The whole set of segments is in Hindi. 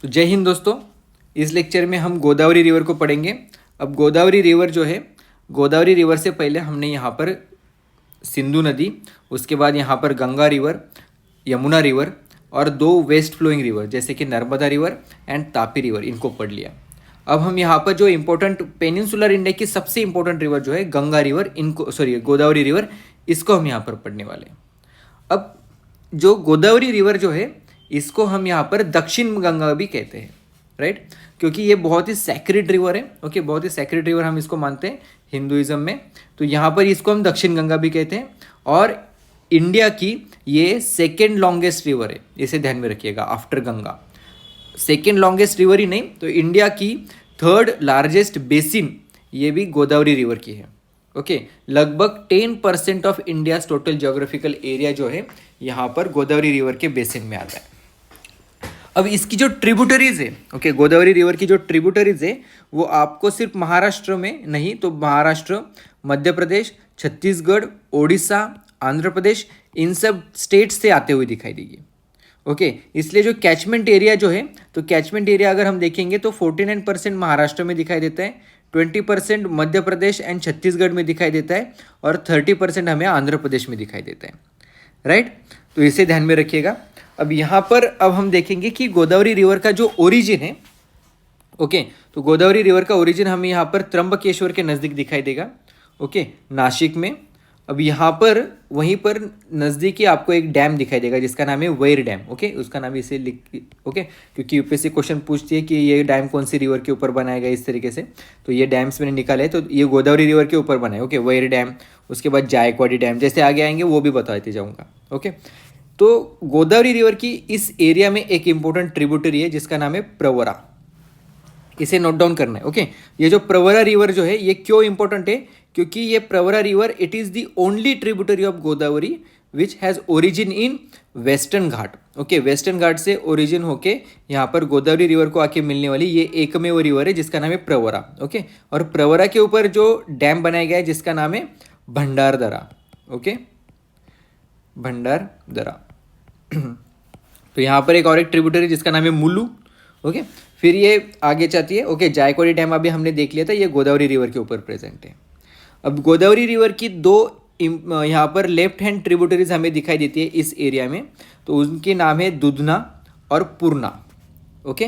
तो जय हिंद दोस्तों, इस लेक्चर में हम गोदावरी रिवर को पढ़ेंगे। अब गोदावरी रिवर जो है, गोदावरी रिवर से पहले हमने यहाँ पर सिंधु नदी, उसके बाद यहाँ पर गंगा रिवर, यमुना रिवर और दो वेस्ट फ्लोइंग रिवर जैसे कि Narmada river and Tapi river, इनको पढ़ लिया। अब हम यहाँ पर जो इम्पोर्टेंट पेनिनसुलर इंडिया की सबसे इम्पोर्टेंट रिवर जो है गंगा रिवर, इनको गोदावरी रिवर, इसको हम यहाँ पर पढ़ने वाले हैं। अब जो गोदावरी रिवर जो है, इसको हम यहाँ पर दक्षिण गंगा भी कहते हैं, राइट, क्योंकि ये बहुत ही सैक्रेड रिवर है। ओके, बहुत ही सैक्रेड रिवर हम इसको मानते हैं हिंदुइज्म में। तो यहाँ पर इसको हम दक्षिण गंगा भी कहते हैं और इंडिया की ये सेकेंड लॉन्गेस्ट रिवर है, इसे ध्यान में रखिएगा। After Ganga second longest river ही नहीं, तो इंडिया की थर्ड लार्जेस्ट बेसिन ये भी गोदावरी रिवर की है। ओके, लगभग 10% of India total geographical area जो है यहाँ पर गोदावरी रिवर के बेसिन में आता है। अब इसकी जो ट्रिब्यूटरीज है, ओके, गोदावरी रिवर की जो ट्रिब्यूटरीज है वो आपको सिर्फ महाराष्ट्र में नहीं, तो महाराष्ट्र, मध्य प्रदेश, छत्तीसगढ़, ओडिशा, आंध्र प्रदेश, इन सब स्टेट्स से आते हुए दिखाई देगी। ओके, इसलिए जो कैचमेंट एरिया जो है, तो कैचमेंट एरिया अगर हम देखेंगे तो 49% महाराष्ट्र में दिखाई देता है, 20% मध्य प्रदेश एंड छत्तीसगढ़ में दिखाई देता है और 30% हमें आंध्र प्रदेश में दिखाई देता है, राइट। तो इसे ध्यान में रखिएगा। अब यहाँ पर अब हम देखेंगे कि गोदावरी रिवर का जो ओरिजिन है, ओके, तो गोदावरी रिवर का ओरिजिन हमें यहाँ पर त्र्यंबकेश्वर के नज़दीक दिखाई देगा, ओके, नासिक में। अब यहाँ पर वहीं पर नज़दीक ही आपको एक डैम दिखाई देगा जिसका नाम है वैर डैम। ओके, उसका नाम इसे लिख, ओके, क्योंकि यूपीएससी क्वेश्चन पूछती है कि ये डैम कौन सी रिवर के ऊपर बनाया गया इस तरीके से, तो ये डैम्स मैंने निकाले हैं, तो ये गोदावरी रिवर के ऊपर बना है। ओके, वैर डैम, उसके बाद जायकवाड़ी डैम, जैसे आगे आएंगे वो भी बताते जाऊँगा। ओके, तो गोदावरी रिवर की इस एरिया में एक इंपॉर्टेंट ट्रिब्यूटरी है जिसका नाम है प्रवरा, इसे नोट डाउन करना है। ओके, ये जो प्रवरा रिवर जो है ये क्यों इंपॉर्टेंट है, क्योंकि ये Pravara river it is the only tributary of Godavari which has origin in Western Ghat. Okay, Western Ghat से ओरिजिन होके यहाँ पर गोदावरी रिवर को आके मिलने वाली ये एकमेव रिवर है जिसका नाम है प्रवरा। ओके, और प्रवरा के ऊपर जो डैम बनाया गया है जिसका नाम है भंडारदरा। ओके, भंडारदरा। तो यहाँ पर एक और एक ट्रिब्यूटरी जिसका नाम है मुलू। ओके, फिर ये आगे जाती है। ओके, जायकवाड़ी डैम अभी हमने देख लिया था, ये गोदावरी रिवर के ऊपर प्रेजेंट है। अब गोदावरी रिवर की दो यहाँ पर लेफ्ट हैंड ट्रिब्यूटरीज हमें दिखाई देती है इस एरिया में, तो उनके नाम है दुधना और पूर्णा। ओके,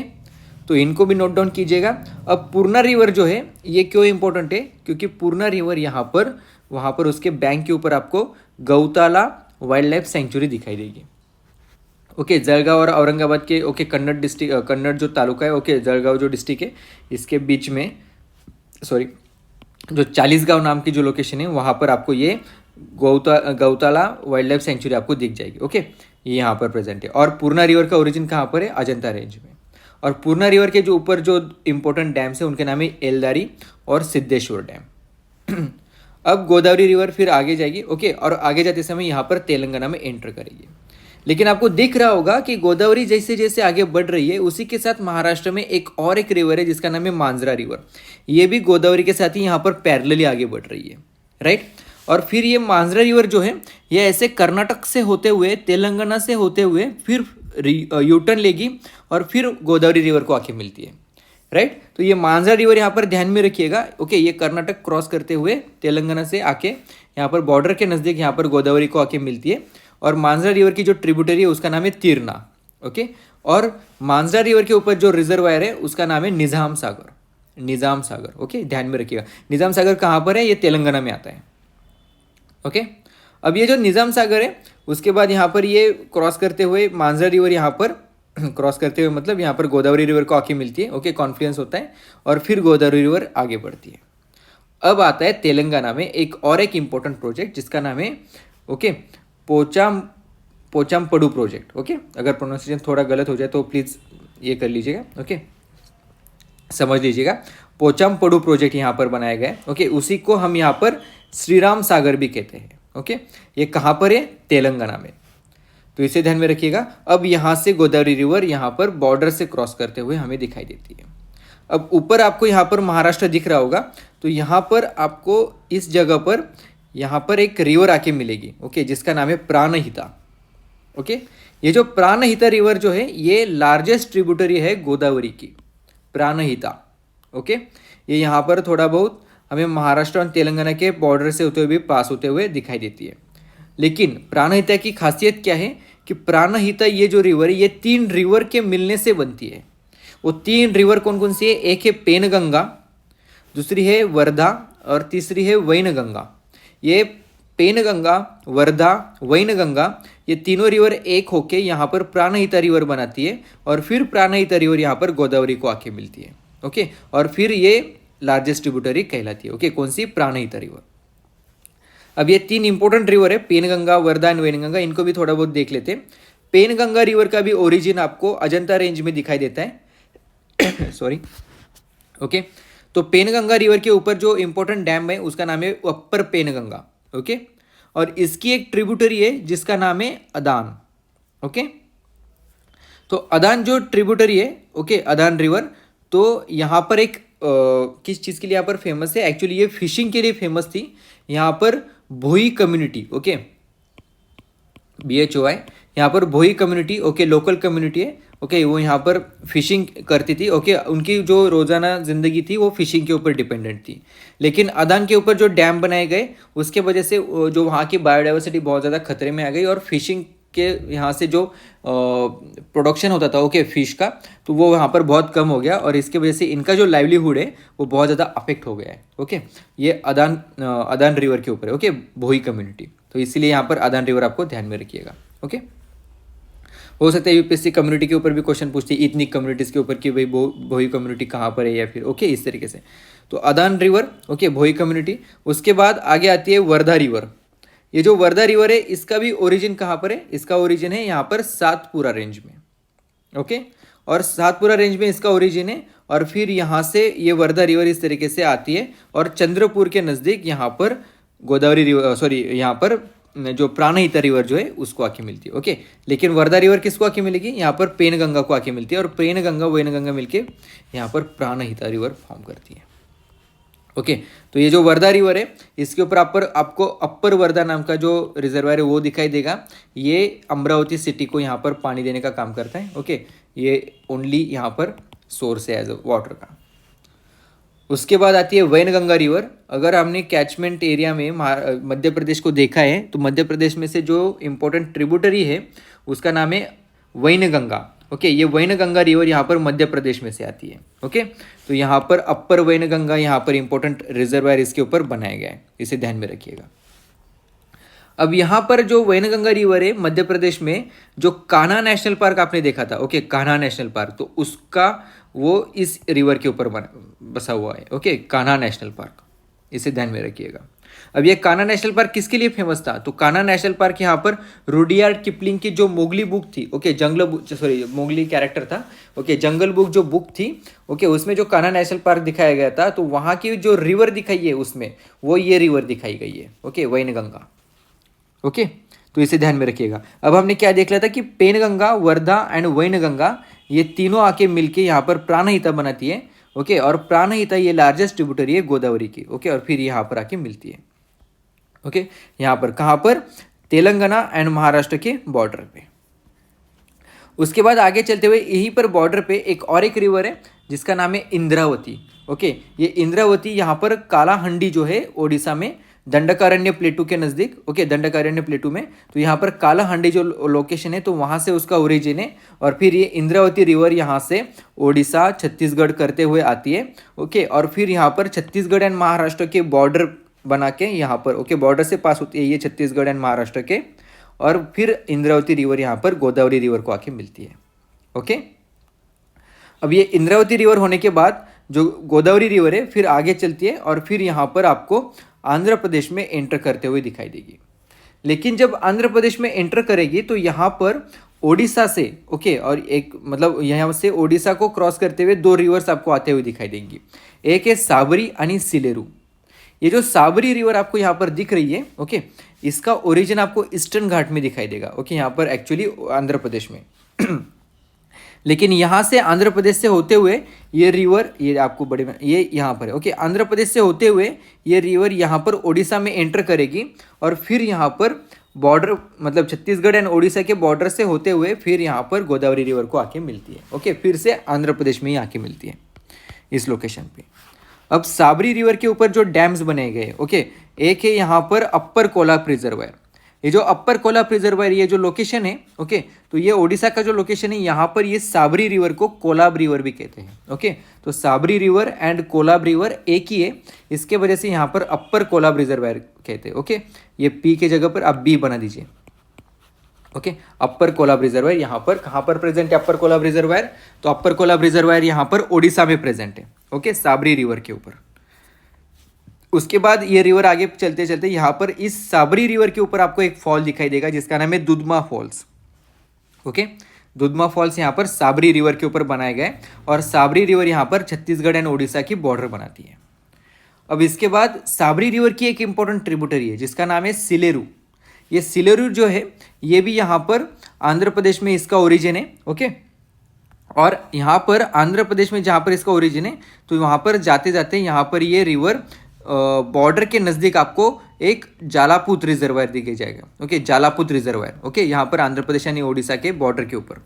तो इनको भी नोट डाउन कीजिएगा। अब पूर्णा रिवर जो है ये क्यों इंपॉर्टेंट है, क्योंकि पूर्णा रिवर यहाँ पर वहाँ पर उसके बैंक के ऊपर आपको गौताला वाइल्ड लाइफ सेंचुरी दिखाई देगी। ओके, जळगाव और औरंगाबाद के, ओके, कन्नड़ डिस्ट्रिक्ट, कन्नड़ जो तालुका है, ओके, जळगाव जो डिस्ट्रिक्ट है इसके बीच में, सॉरी, जो चालीसगांव नाम की जो लोकेशन है वहाँ पर आपको ये गौताला वाइल्ड लाइफ सेंचुरी आपको दिख जाएगी। ओके, ये यहाँ पर प्रेजेंट है। और पूर्णा रिवर का ओरिजिन कहाँ पर है, अजंता रेंज में। और पूर्णा रिवर के जो ऊपर जो इंपॉर्टेंट डैम्स है उनके नाम है एलदारी और सिद्धेश्वर डैम। अब गोदावरी रिवर फिर आगे जाएगी। ओके, और आगे जाते समय यहाँ पर तेलंगाना में एंटर करेगी। लेकिन आपको दिख रहा होगा कि गोदावरी जैसे जैसे आगे बढ़ रही है उसी के साथ महाराष्ट्र में एक और एक रिवर है जिसका नाम है मांजरा रिवर। ये भी गोदावरी के साथ ही यहाँ पर पैरेलली आगे बढ़ रही है, राइट। और फिर ये मांजरा रिवर जो है ये ऐसे कर्नाटक से होते हुए, तेलंगाना से होते हुए फिर यूटर्न लेगी और फिर गोदावरी रिवर को आके मिलती है, राइट। तो ये मांजरा रिवर यहाँ पर ध्यान में रखिएगा। ओके, ये कर्नाटक क्रॉस करते हुए तेलंगाना से आके यहाँ पर बॉर्डर के नज़दीक यहाँ पर गोदावरी को आके मिलती है। और मांजरा रिवर की जो ट्रिब्यूटरी है उसका नाम है तीरना। ओके, और मांजरा रिवर के ऊपर जो रिजर्वायर है उसका नाम है निजाम सागर, निजाम सागर। ओके, ध्यान में रखिएगा। निजाम सागर कहाँ पर है, ये तेलंगाना में आता है। ओके, अब ये जो निजाम सागर है उसके बाद यहाँ पर ये क्रॉस करते हुए मांजरा रिवर यहाँ पर क्रॉस करते हुए, मतलब यहाँ पर गोदावरी रिवर को आके मिलती है। ओके, कॉन्फ्लुएंस होता है और फिर गोदावरी रिवर आगे बढ़ती है। अब आता है तेलंगाना में एक और एक इम्पोर्टेंट प्रोजेक्ट जिसका नाम है, ओके, पोचामपडू प्रोजेक्ट। ओके, अगर प्रोनाउंसिएशन थोड़ा गलत हो जाए तो प्लीज़ ये कर लीजिएगा। ओके, समझ लीजिएगा। पोचामपडू प्रोजेक्ट यहाँ पर बनाया गया है। ओके, उसी को हम यहाँ पर श्री राम सागर भी कहते हैं। ओके, ये कहाँ पर है, तेलंगाना में, तो इसे ध्यान में रखिएगा। अब यहाँ से गोदावरी रिवर यहाँ पर बॉर्डर से क्रॉस करते हुए हमें दिखाई देती है। अब ऊपर आपको यहाँ पर महाराष्ट्र दिख रहा होगा, तो यहाँ पर आपको इस जगह पर यहाँ पर एक रिवर आके मिलेगी। ओके, जिसका नाम है प्राणहिता। ओके, ये जो प्राणहिता रिवर जो है ये लार्जेस्ट ट्रिब्यूटरी है गोदावरी की, प्राणहिता। ओके, ये यहाँ पर थोड़ा बहुत हमें महाराष्ट्र और तेलंगाना के बॉर्डर से होते हुए भी पास होते हुए दिखाई देती है। लेकिन प्राणहिता की खासियत क्या है कि प्राणहिता ये जो रिवर है ये 3 रिवर के मिलने से बनती है। वो 3 रिवर कौन कौन सी है? एक है पेनगंगा, दूसरी है वर्धा और तीसरी है वैनगंगा। ये पेनगंगा, वर्धा, वैनगंगा ये तीनों रिवर एक होके यहाँ पर प्राणहिता रिवर बनाती है और फिर प्राणहिता रिवर यहाँ पर गोदावरी को आके मिलती है। ओके, और फिर ये लार्जेस्ट ट्रिब्यूटरी कहलाती है। ओके, कौन सी? प्राणहिता रिवर। अब ये 3 इंपॉर्टेंट रिवर है, पेनगंगा, वर्धा एंड वैनगंगा, इनको भी थोड़ा बहुत देख लेते हैं। पेनगंगा रिवर का भी ओरिजिन आपको अजंता रेंज में दिखाई देता है। सॉरी। ओके, तो पेनगंगा रिवर के ऊपर जो इंपॉर्टेंट डैम है उसका नाम है अपर पेनगंगा। ओके, और इसकी एक ट्रिब्यूटरी है जिसका नाम है अदान। ओके, तो अदान जो ट्रिब्यूटरी है, ओके, अदान रिवर, तो यहाँ पर एक किस चीज़ के लिए यहाँ पर फेमस है? एक्चुअली ये फिशिंग के लिए फेमस थी। यहाँ पर भोई कम्युनिटी, ओके, BHOI, यहाँ पर भोई कम्युनिटी, ओके, लोकल कम्युनिटी है। ओके, वो यहाँ पर फिशिंग करती थी। ओके, उनकी जो रोज़ाना ज़िंदगी थी वो फिशिंग के ऊपर डिपेंडेंट थी। लेकिन अदान के ऊपर जो डैम बनाए गए उसके वजह से जो वहाँ की बायोडाइवर्सिटी बहुत ज़्यादा खतरे में आ गई और फिशिंग के यहाँ से जो प्रोडक्शन होता था, ओके, फिश का, तो वो यहाँ पर बहुत कम हो गया और इसके वजह से इनका जो लाइवलीहुड है वो बहुत ज़्यादा अफेक्ट हो गया है। ओके, ये अदान रिवर के ऊपर है। ओके, भोई कम्युनिटी, तो इसीलिए यहाँ पर अदान रिवर आपको ध्यान में रखिएगा। ओके, हो सकता है यूपीएससी कम्युनिटी के ऊपर भी क्वेश्चन पूछती है, इतनी कम्युनिटीज़ के ऊपर कि भाई भोई कम्युनिटी कहाँ पर है या फिर, ओके, इस तरीके से। तो अदान रिवर, ओके, भोई कम्युनिटी। उसके बाद आगे आती है वर्धा रिवर। ये जो वर्धा रिवर है इसका भी ओरिजिन कहाँ पर है? इसका ओरिजिन है यहाँ पर सातपुरा रेंज में। ओके, और सातपुरा रेंज में इसका ओरिजिन है और फिर यहाँ से ये वर्धा रिवर इस तरीके से आती है और चंद्रपुर के नज़दीक यहाँ पर गोदावरी रिवर, सॉरी, यहाँ पर जो प्राणहिता रिवर जो है उसको आके मिलती है। ओके, लेकिन वर्धा रिवर किसको आके मिलेगी? यहाँ पर पेनगंगा को आके मिलती है और पेनगंगा वैनगंगा मिलके यहाँ पर प्राणहिता रिवर फॉर्म करती है। ओके, तो ये जो वर्धा रिवर है इसके ऊपर आपको अपर वर्धा नाम का जो रिजर्वायर है वो दिखाई देगा। ये अमरावती सिटी को यहाँ पर पानी देने का काम करता है। ओके, ये ओनली यहाँ पर सोर्स है एज वाटर का। उसके बाद आती है वैनगंगा रिवर। अगर हमने कैचमेंट एरिया में मध्य प्रदेश को देखा है तो मध्य प्रदेश में से जो इम्पोर्टेंट ट्रिब्यूटरी है उसका नाम है वैनगंगा। ओके, ये वैनगंगा रिवर यहाँ पर मध्य प्रदेश में से आती है। ओके, तो यहाँ पर अपर वैनगंगा यहाँ पर इंपॉर्टेंट रिजर्वायर इसके ऊपर बनाया गया है, इसे ध्यान में रखिएगा। अब यहाँ पर जो वैनगंगा रिवर है मध्य प्रदेश में, जो कान्हा नेशनल पार्क आपने देखा था, ओके, कान्हा नेशनल पार्क, तो उसका वो इस रिवर के ऊपर बसा हुआ है। ओके, कान्हा नेशनल पार्क, इसे ध्यान में रखिएगा। अब ये कान्हा नेशनल पार्क किसके लिए फेमस था? तो कान्हा नेशनल पार्क यहाँ पर रुडियार्ड किपलिंग की जो मोगली बुक थी, ओके, मोगली कैरेक्टर था, ओके, जंगल बुक जो बुक थी, ओके, उसमें जो कान्हा नेशनल पार्क दिखाया गया था तो वहाँ की जो रिवर दिखाई है उसमें वो ये रिवर दिखाई गई है। ओके, वैनगंगा। ओके, तो इसे ध्यान में रखिएगा। अब हमने क्या देख लिया था कि पेनगंगा, वर्धा एंड वैनगंगा ये तीनों आके मिलके यहाँ पर प्राणहिता बनाती है। ओके, और प्राणहिता ये लार्जेस्ट ट्रिब्यूटरी है गोदावरी की। ओके, और फिर यहाँ पर आके मिलती है। ओके, यहाँ पर कहाँ पर? तेलंगाना एंड महाराष्ट्र के बॉर्डर पे। उसके बाद आगे चलते हुए यहीं पर बॉर्डर पे एक रिवर है जिसका नाम है इंद्रावती। ओके, ये इंद्रावती यहाँ पर कालाहंडी जो है ओडिशा में दंडकारण्य प्लेटू के नज़दीक, ओके, दंडकारण्य प्लेटू में, तो यहाँ पर कालाहंडी जो लोकेशन है तो वहाँ से उसका ओरिजिन है और फिर ये इंद्रावती रिवर यहाँ से ओडिशा छत्तीसगढ़ करते हुए आती है। ओके, और फिर यहाँ पर छत्तीसगढ़ एंड महाराष्ट्र के बॉर्डर बना के यहाँ पर, ओके, बॉर्डर से पास होती है ये छत्तीसगढ़ एंड महाराष्ट्र के, और फिर इंद्रावती रिवर यहाँ पर गोदावरी रिवर को आके मिलती है। ओके, अब ये इंद्रावती रिवर होने के बाद जो गोदावरी रिवर है फिर आगे चलती है और फिर यहाँ पर आपको आंध्र प्रदेश में एंटर करते हुए दिखाई देगी। लेकिन जब आंध्र प्रदेश में एंटर करेगी तो यहाँ पर ओडिशा से, ओके, और एक मतलब यहाँ से ओडिशा को क्रॉस करते हुए 2 रिवर्स आपको आते हुए दिखाई देंगी। एक है साबरी आणि सिलेरू। ये जो साबरी रिवर आपको यहाँ पर दिख रही है, ओके, इसका ओरिजिन आपको ईस्टर्न घाट में दिखाई देगा। ओके, यहाँ पर एक्चुअली आंध्र प्रदेश में लेकिन यहाँ से आंध्र प्रदेश से होते हुए ये रिवर, ये आपको बड़े में ये यहाँ पर है। ओके, आंध्र प्रदेश से होते हुए ये रिवर यहाँ पर ओडिशा में एंटर करेगी और फिर यहाँ पर बॉर्डर मतलब छत्तीसगढ़ एंड ओडिशा के बॉर्डर से होते हुए फिर यहाँ पर गोदावरी रिवर को आके मिलती है। ओके, फिर से आंध्र प्रदेश में ही आके मिलती है इस लोकेशन पे। अब साबरी रिवर के ऊपर जो डैम्स बने गए, ओके, एक है यहाँ पर अपर कोलाब रिजर्वायर। ये जो अपर कोलाब रिजर्वायर ये जो लोकेशन है, ओके, तो ये ओडिशा का जो लोकेशन है, यहाँ पर ये साबरी रिवर को कोलाब रिवर भी कहते हैं। ओके, तो Sabari river and Kolab river एक ही है, इसके वजह से यहाँ पर अपर कोलाब रिजर्वायर कहते हैं। ओके, ये पी के जगह पर आप बी बना दीजिए। ओके, अपर कोलाब रिजर्वायर यहाँ पर कहाँ पर प्रेजेंट है? अपर कोलाब रिजर्वायर, तो अपर कोलाब रिजर्वायर यहाँ पर ओडिशा में प्रेजेंट है। ओके, साबरी रिवर के ऊपर। उसके बाद ये रिवर आगे चलते चलते यहाँ पर इस साबरी रिवर के ऊपर आपको एक फॉल दिखाई देगा जिसका नाम है दुधमा फॉल्स। ओके, दुधमा फॉल्स यहाँ पर साबरी रिवर के ऊपर बनाए गए और साबरी रिवर यहाँ पर छत्तीसगढ़ एंड ओडिशा की बॉर्डर बनाती है। अब इसके बाद साबरी रिवर की एक इंपॉर्टेंट ट्रिब्यूटरी है जिसका नाम है सिलेरू। ये सिलेरू जो है ये भी यहाँ पर आंध्र प्रदेश में इसका ओरिजिन है। ओके, और यहाँ पर आंध्र प्रदेश में जहाँ पर इसका ओरिजिन है तो वहाँ पर जाते जाते यहाँ पर ये रिवर बॉर्डर के नज़दीक आपको एक जालापुत रिजर्वायर दिखे जाएगा। Okay, जालापुत reservoir. ओके, यहाँ पर आंध्र प्रदेश यानी ओडिशा के बॉर्डर के ऊपर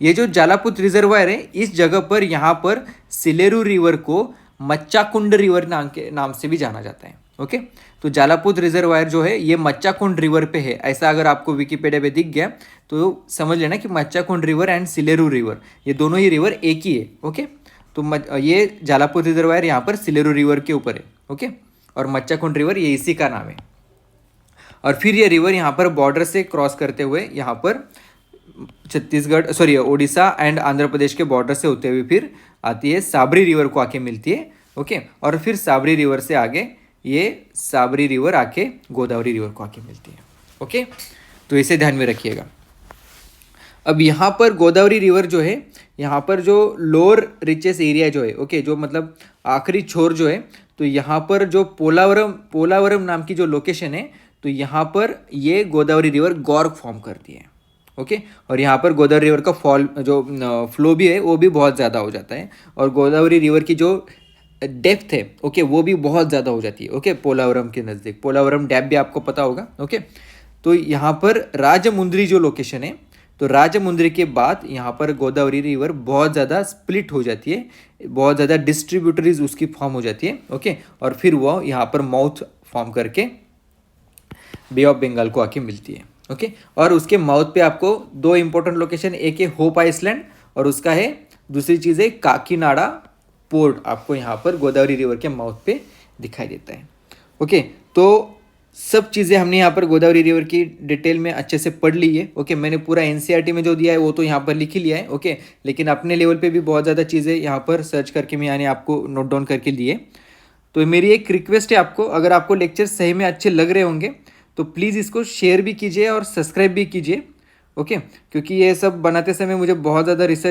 ये जो जालापुत रिजर्वायर है, इस जगह पर यहाँ पर सिलेरू रिवर को मच्चाकुंड रिवर नाम से भी जाना जाता है। ओके, तो जालापुत रिजर्वायर जो है ये मच्चाकुंड रिवर पे है, ऐसा अगर आपको विकिपीडिया पे दिख गया तो समझ लेना कि मच्चाकुंड रिवर एंड सिलेरू रिवर ये दोनों ही रिवर एक ही है। ओके, तो ये जालापुत रिजर्वायर यहाँ पर सिलेरू रिवर के ऊपर है। ओके, और मच्चाकुंड रिवर ये इसी का नाम है। और फिर ये रिवर यहाँ पर बॉर्डर से क्रॉस करते हुए यहाँ पर ओडिशा एंड आंध्र प्रदेश के बॉर्डर से होते हुए फिर आती है साबरी रिवर को आके मिलती है। ओके, और फिर साबरी रिवर से आगे ये साबरी रिवर आके गोदावरी रिवर को आके मिलती है। ओके, तो इसे ध्यान में रखिएगा। अब यहाँ पर गोदावरी रिवर जो है यहाँ पर जो लोअर रिचेस एरिया जो है, ओके, जो मतलब आखिरी छोर जो है, तो यहाँ पर जो पोलावरम नाम की जो लोकेशन है तो यहाँ पर ये गोदावरी रिवर गॉर्ग फॉर्म करती है। ओके, और यहाँ पर गोदावरी रिवर का फ्लो भी है वो भी बहुत ज़्यादा हो जाता है और गोदावरी रिवर की जो डेप्थ है, ओके, वो भी बहुत ज़्यादा हो जाती है। ओके, पोलावरम के नज़दीक पोलावरम डैम भी आपको पता होगा। ओके, तो यहाँ पर राजमुंद्री जो लोकेशन है तो राजमुंद्री के बाद यहाँ पर गोदावरी रिवर बहुत ज़्यादा स्प्लिट हो जाती है, बहुत ज़्यादा डिस्ट्रीब्यूटरीज उसकी फॉर्म हो जाती है। ओके, और फिर वो यहाँ पर माउथ फॉर्म करके बे ऑफ बंगाल को आके मिलती है। ओके, और उसके माउथ पे आपको दो इंपॉर्टेंट लोकेशन, एक है होप आइसलैंड और उसका है दूसरी चीज़ है काकीनाडा पोर्ट, आपको यहाँ पर गोदावरी रिवर के माउथ पे दिखाई देता है। ओके, तो सब चीज़ें हमने यहाँ पर गोदावरी रिवर की डिटेल में अच्छे से पढ़ ली है। ओके, मैंने पूरा एनसीईआरटी में जो दिया है वो तो यहाँ पर लिख ही लिया है। ओके, लेकिन अपने लेवल पे भी बहुत ज़्यादा चीज़ें यहाँ पर सर्च करके मैं यानी आपको नोट डाउन करके लिए। तो मेरी एक रिक्वेस्ट है आपको, अगर आपको लेक्चर सही में अच्छे लग रहे होंगे तो प्लीज़ इसको शेयर भी कीजिए और सब्सक्राइब भी कीजिए। ओके, क्योंकि ये सब बनाते समय मुझे बहुत ज़्यादा रिसर्च